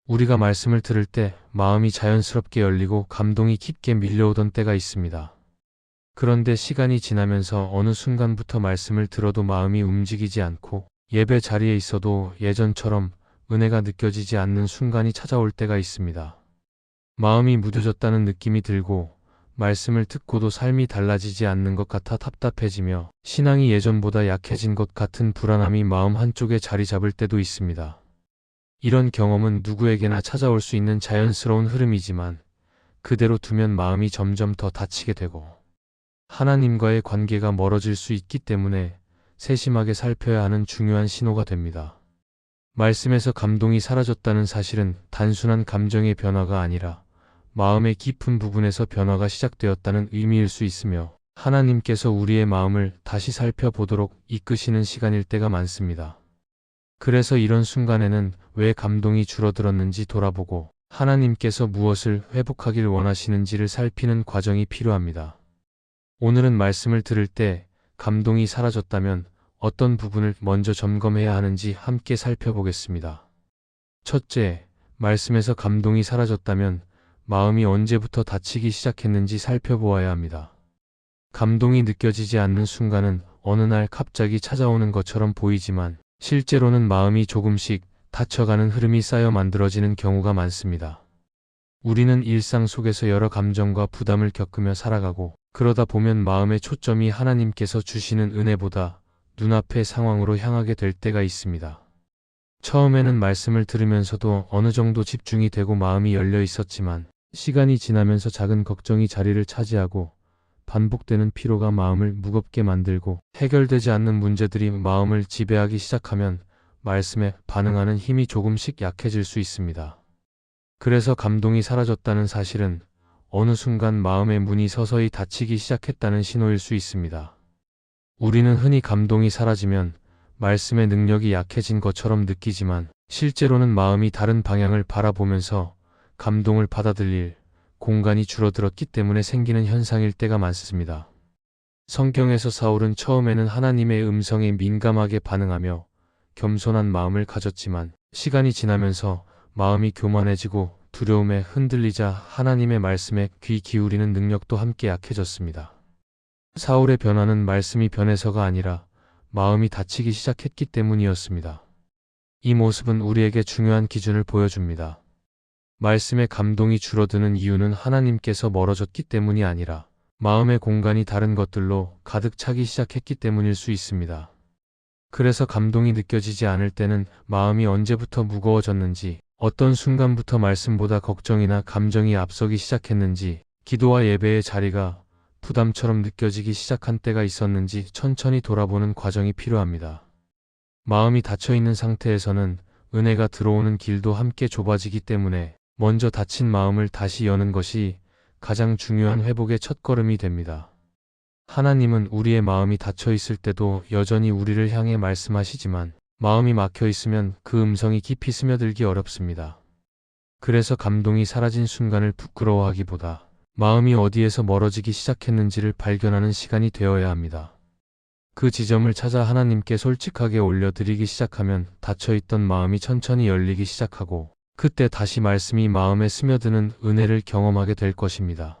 우리가 말씀을 들을 때 마음이 자연스럽게 열리고 감동이 깊게 밀려오던 때가 있습니다. 그런데 시간이 지나면서 어느 순간부터 말씀을 들어도 마음이 움직이지 않고 예배 자리에 있어도 예전처럼 은혜가 느껴지지 않는 순간이 찾아올 때가 있습니다. 마음이 무뎌졌다는 느낌이 들고 말씀을 듣고도 삶이 달라지지 않는 것 같아 답답해지며 신앙이 예전보다 약해진 것 같은 불안함이 마음 한쪽에 자리 잡을 때도 있습니다. 이런 경험은 누구에게나 찾아올 수 있는 자연스러운 흐름이지만 그대로 두면 마음이 점점 더 다치게 되고 하나님과의 관계가 멀어질 수 있기 때문에 세심하게 살펴야 하는 중요한 신호가 됩니다. 말씀에서 감동이 사라졌다는 사실은 단순한 감정의 변화가 아니라 마음의 깊은 부분에서 변화가 시작되었다는 의미일 수 있으며 하나님께서 우리의 마음을 다시 살펴보도록 이끄시는 시간일 때가 많습니다. 그래서 이런 순간에는 왜 감동이 줄어들었는지 돌아보고 하나님께서 무엇을 회복하길 원하시는지를 살피는 과정이 필요합니다. 오늘은 말씀을 들을 때 감동이 사라졌다면 어떤 부분을 먼저 점검해야 하는지 함께 살펴보겠습니다. 첫째, 말씀에서 감동이 사라졌다면 마음이 언제부터 다치기 시작했는지 살펴보아야 합니다. 감동이 느껴지지 않는 순간은 어느 날 갑자기 찾아오는 것처럼 보이지만 실제로는 마음이 조금씩 다쳐가는 흐름이 쌓여 만들어지는 경우가 많습니다. 우리는 일상 속에서 여러 감정과 부담을 겪으며 살아가고 그러다 보면 마음의 초점이 하나님께서 주시는 은혜보다 눈앞의 상황으로 향하게 될 때가 있습니다. 처음에는 말씀을 들으면서도 어느 정도 집중이 되고 마음이 열려 있었지만 시간이 지나면서 작은 걱정이 자리를 차지하고 반복되는 피로가 마음을 무겁게 만들고 해결되지 않는 문제들이 마음을 지배하기 시작하면 말씀에 반응하는 힘이 조금씩 약해질 수 있습니다. 그래서 감동이 사라졌다는 사실은 어느 순간 마음의 문이 서서히 닫히기 시작했다는 신호일 수 있습니다. 우리는 흔히 감동이 사라지면 말씀의 능력이 약해진 것처럼 느끼지만 실제로는 마음이 다른 방향을 바라보면서 감동을 받아들일 공간이 줄어들었기 때문에 생기는 현상일 때가 많습니다. 성경에서 사울은 처음에는 하나님의 음성에 민감하게 반응하며 겸손한 마음을 가졌지만 시간이 지나면서 마음이 교만해지고 두려움에 흔들리자 하나님의 말씀에 귀 기울이는 능력도 함께 약해졌습니다. 사울의 변화는 말씀이 변해서가 아니라 마음이 다치기 시작했기 때문이었습니다. 이 모습은 우리에게 중요한 기준을 보여줍니다. 말씀의 감동이 줄어드는 이유는 하나님께서 멀어졌기 때문이 아니라 마음의 공간이 다른 것들로 가득 차기 시작했기 때문일 수 있습니다. 그래서 감동이 느껴지지 않을 때는 마음이 언제부터 무거워졌는지, 어떤 순간부터 말씀보다 걱정이나 감정이 앞서기 시작했는지, 기도와 예배의 자리가 부담처럼 느껴지기 시작한 때가 있었는지 천천히 돌아보는 과정이 필요합니다. 마음이 닫혀있는 상태에서는 은혜가 들어오는 길도 함께 좁아지기 때문에 먼저 닫힌 마음을 다시 여는 것이 가장 중요한 회복의 첫걸음이 됩니다. 하나님은 우리의 마음이 닫혀 있을 때도 여전히 우리를 향해 말씀하시지만 마음이 막혀 있으면 그 음성이 깊이 스며들기 어렵습니다. 그래서 감동이 사라진 순간을 부끄러워하기보다 마음이 어디에서 멀어지기 시작했는지를 발견하는 시간이 되어야 합니다. 그 지점을 찾아 하나님께 솔직하게 올려드리기 시작하면 닫혀있던 마음이 천천히 열리기 시작하고 그때 다시 말씀이 마음에 스며드는 은혜를 경험하게 될 것입니다.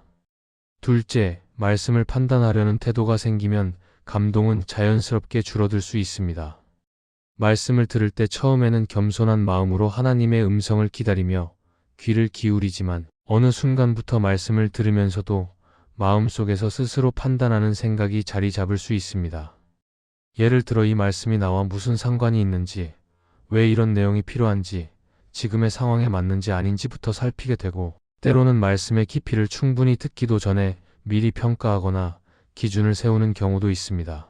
둘째, 말씀을 판단하려는 태도가 생기면 감동은 자연스럽게 줄어들 수 있습니다. 말씀을 들을 때 처음에는 겸손한 마음으로 하나님의 음성을 기다리며 귀를 기울이지만 어느 순간부터 말씀을 들으면서도 마음속에서 스스로 판단하는 생각이 자리 잡을 수 있습니다. 예를 들어 이 말씀이 나와 무슨 상관이 있는지, 왜 이런 내용이 필요한지, 지금의 상황에 맞는지 아닌지부터 살피게 되고 때로는 말씀의 깊이를 충분히 듣기도 전에 미리 평가하거나 기준을 세우는 경우도 있습니다.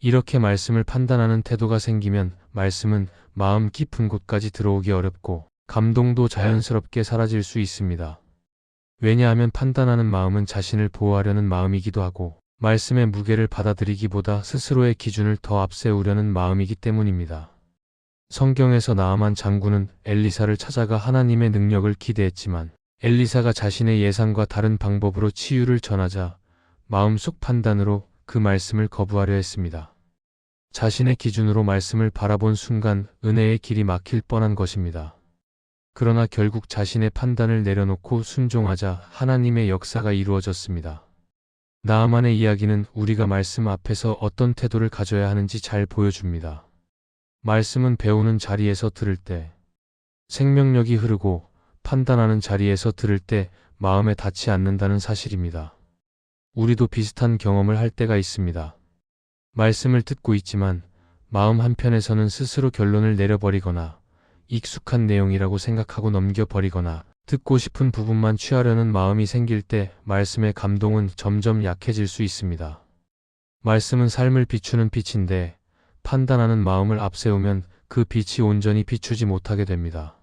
이렇게 말씀을 판단하는 태도가 생기면 말씀은 마음 깊은 곳까지 들어오기 어렵고 감동도 자연스럽게 사라질 수 있습니다. 왜냐하면 판단하는 마음은 자신을 보호하려는 마음이기도 하고 말씀의 무게를 받아들이기보다 스스로의 기준을 더 앞세우려는 마음이기 때문입니다. 성경에서 나아만 장군은 엘리사를 찾아가 하나님의 능력을 기대했지만 엘리사가 자신의 예상과 다른 방법으로 치유를 전하자 마음속 판단으로 그 말씀을 거부하려 했습니다. 자신의 기준으로 말씀을 바라본 순간 은혜의 길이 막힐 뻔한 것입니다. 그러나 결국 자신의 판단을 내려놓고 순종하자 하나님의 역사가 이루어졌습니다. 나아만의 이야기는 우리가 말씀 앞에서 어떤 태도를 가져야 하는지 잘 보여줍니다. 말씀은 배우는 자리에서 들을 때 생명력이 흐르고 판단하는 자리에서 들을 때 마음에 닿지 않는다는 사실입니다. 우리도 비슷한 경험을 할 때가 있습니다. 말씀을 듣고 있지만 마음 한편에서는 스스로 결론을 내려버리거나 익숙한 내용이라고 생각하고 넘겨버리거나 듣고 싶은 부분만 취하려는 마음이 생길 때 말씀의 감동은 점점 약해질 수 있습니다. 말씀은 삶을 비추는 빛인데 판단하는 마음을 앞세우면 그 빛이 온전히 비추지 못하게 됩니다.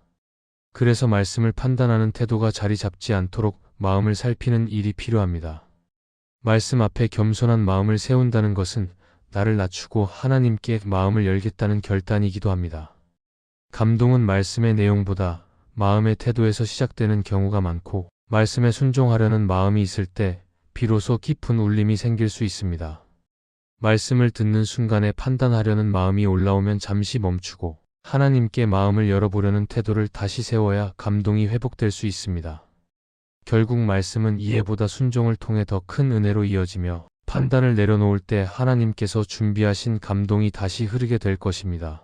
그래서 말씀을 판단하는 태도가 자리 잡지 않도록 마음을 살피는 일이 필요합니다. 말씀 앞에 겸손한 마음을 세운다는 것은 나를 낮추고 하나님께 마음을 열겠다는 결단이기도 합니다. 감동은 말씀의 내용보다 마음의 태도에서 시작되는 경우가 많고 말씀에 순종하려는 마음이 있을 때 비로소 깊은 울림이 생길 수 있습니다. 말씀을 듣는 순간에 판단하려는 마음이 올라오면 잠시 멈추고 하나님께 마음을 열어보려는 태도를 다시 세워야 감동이 회복될 수 있습니다. 결국 말씀은 이해보다 순종을 통해 더 큰 은혜로 이어지며 판단을 내려놓을 때 하나님께서 준비하신 감동이 다시 흐르게 될 것입니다.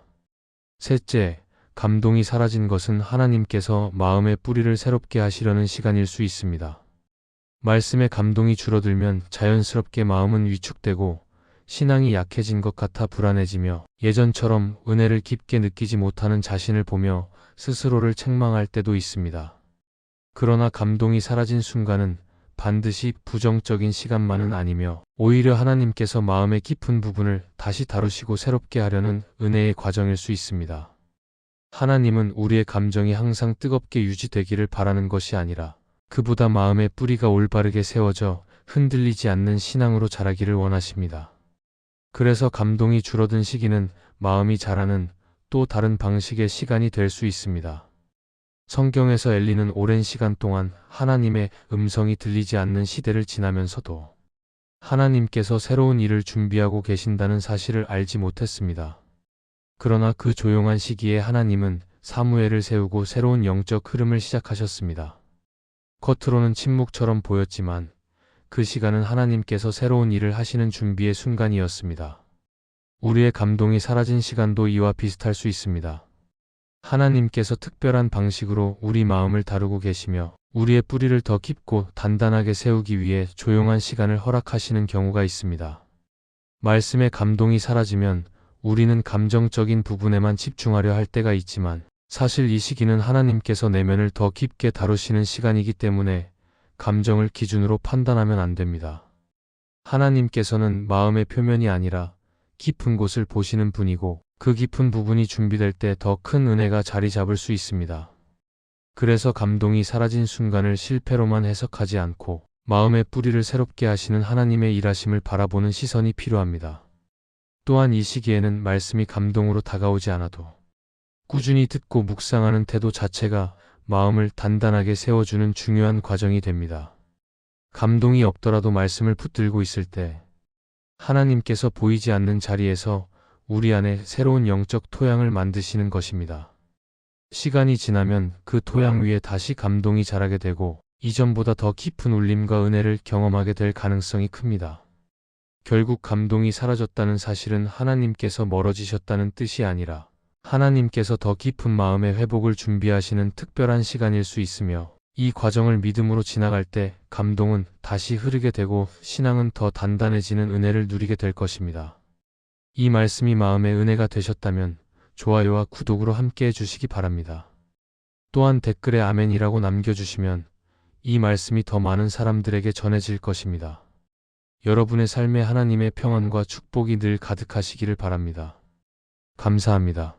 셋째, 감동이 사라진 것은 하나님께서 마음의 뿌리를 새롭게 하시려는 시간일 수 있습니다. 말씀의 감동이 줄어들면 자연스럽게 마음은 위축되고 신앙이 약해진 것 같아 불안해지며 예전처럼 은혜를 깊게 느끼지 못하는 자신을 보며 스스로를 책망할 때도 있습니다. 그러나 감동이 사라진 순간은 반드시 부정적인 시간만은 아니며 오히려 하나님께서 마음의 깊은 부분을 다시 다루시고 새롭게 하려는 은혜의 과정일 수 있습니다. 하나님은 우리의 감정이 항상 뜨겁게 유지되기를 바라는 것이 아니라 그보다 마음의 뿌리가 올바르게 세워져 흔들리지 않는 신앙으로 자라기를 원하십니다. 그래서 감동이 줄어든 시기는 마음이 자라는 또 다른 방식의 시간이 될 수 있습니다. 성경에서 엘리는 오랜 시간 동안 하나님의 음성이 들리지 않는 시대를 지나면서도 하나님께서 새로운 일을 준비하고 계신다는 사실을 알지 못했습니다. 그러나 그 조용한 시기에 하나님은 사무엘을 세우고 새로운 영적 흐름을 시작하셨습니다. 겉으로는 침묵처럼 보였지만 그 시간은 하나님께서 새로운 일을 하시는 준비의 순간이었습니다. 우리의 감동이 사라진 시간도 이와 비슷할 수 있습니다. 하나님께서 특별한 방식으로 우리 마음을 다루고 계시며 우리의 뿌리를 더 깊고 단단하게 세우기 위해 조용한 시간을 허락하시는 경우가 있습니다. 말씀의 감동이 사라지면 우리는 감정적인 부분에만 집중하려 할 때가 있지만 사실 이 시기는 하나님께서 내면을 더 깊게 다루시는 시간이기 때문에 감정을 기준으로 판단하면 안 됩니다. 하나님께서는 마음의 표면이 아니라 깊은 곳을 보시는 분이고 그 깊은 부분이 준비될 때 더 큰 은혜가 자리 잡을 수 있습니다. 그래서 감동이 사라진 순간을 실패로만 해석하지 않고 마음의 뿌리를 새롭게 하시는 하나님의 일하심을 바라보는 시선이 필요합니다. 또한 이 시기에는 말씀이 감동으로 다가오지 않아도 꾸준히 듣고 묵상하는 태도 자체가 마음을 단단하게 세워주는 중요한 과정이 됩니다. 감동이 없더라도 말씀을 붙들고 있을 때 하나님께서 보이지 않는 자리에서 우리 안에 새로운 영적 토양을 만드시는 것입니다. 시간이 지나면 그 토양 위에 다시 감동이 자라게 되고 이전보다 더 깊은 울림과 은혜를 경험하게 될 가능성이 큽니다. 결국 감동이 사라졌다는 사실은 하나님께서 멀어지셨다는 뜻이 아니라 하나님께서 더 깊은 마음의 회복을 준비하시는 특별한 시간일 수 있으며 이 과정을 믿음으로 지나갈 때 감동은 다시 흐르게 되고 신앙은 더 단단해지는 은혜를 누리게 될 것입니다. 이 말씀이 마음의 은혜가 되셨다면 좋아요와 구독으로 함께 해주시기 바랍니다. 또한 댓글에 아멘이라고 남겨주시면 이 말씀이 더 많은 사람들에게 전해질 것입니다. 여러분의 삶에 하나님의 평안과 축복이 늘 가득하시기를 바랍니다. 감사합니다.